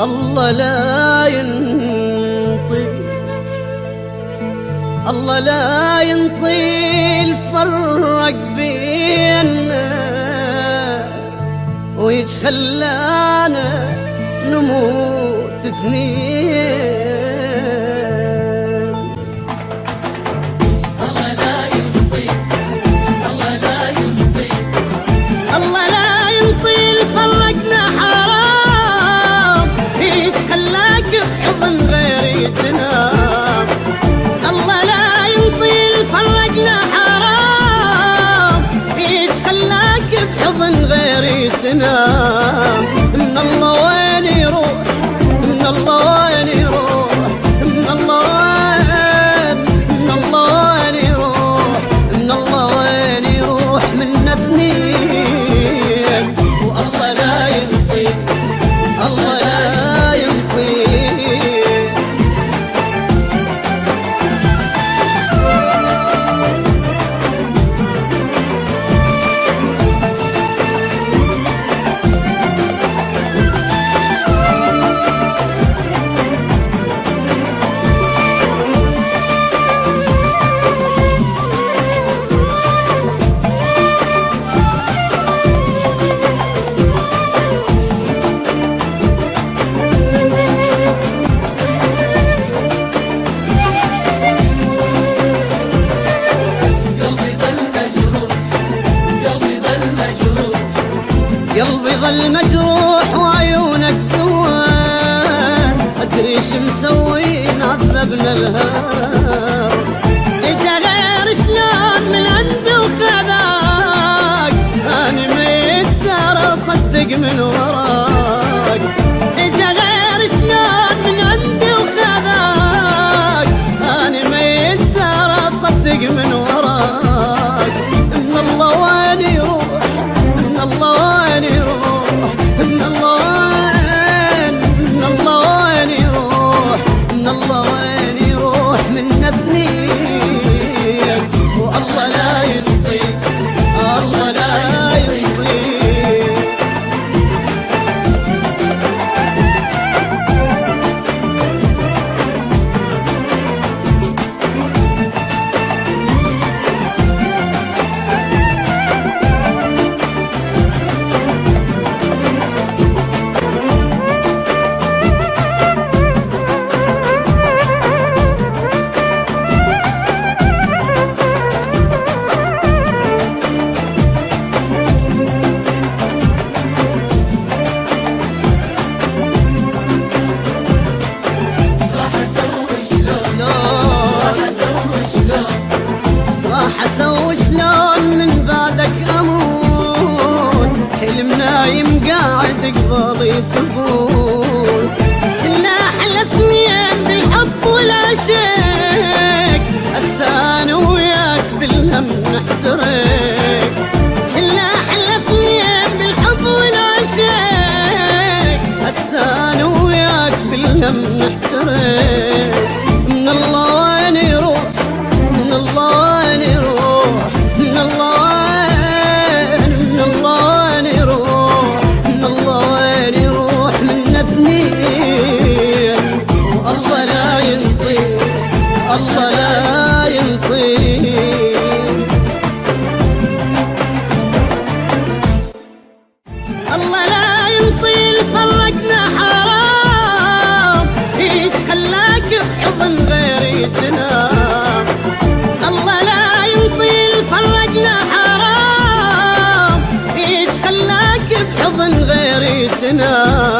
الله لا ينطي، الله لا ينطي الفرق بيننا ويج خلانا نموت اثنين. الله لا ينطي، الله لا ينطي، الله لا ينطي الفرقنا حرام هيج خلاك بحضن غيري تنام. الله لا ينطي الفرقنا حرام هيج خلاك بحضن غيري تنام. من الله وين يروح، من الله وين يروح، من الله وين، من الله وين يروح، من الله وين يروح منا اثنين. والله لا ينطي، الله لا ينطي. قلبي ظل مجروح وعيونك دوان، أدري شو مسوين عذبنا الهوى. إجا غير شلون من عنده وخذاك، أنا ميت ترى صدق من وراك. إجا غير شلون من عنده وخذاك، أنا ميت ترى صدق من وراك. من الله وين يروح، من الله وين يروح، من الله وين، من الله وين يروح، من الله وين يروح منا اثنين. والله لا ينطي، الله لا ينطي. راح اسوي شلون من بعدك اموت، حلم نايم قاعد قبالي تفوت. كنا احلى اثنين بالحب والعشق، هسه انا وياك بالهم نحترق. كنا احلى اثنين بالحب والعشق، هسه انا وياك بالهم نحترق. من الله وين يروح، من الله وين يروح، من الله وين، من الله وين يروح، من الله وين يروح منا اثنين. والله لا ينطي، الله لا ينطي. الله لا ينطي الفرقنا حرام هيج خلاك بحضن غيري تنام. الله لا ينطي الفرقنا حرام هيج خلاك بحضن غيري تنام.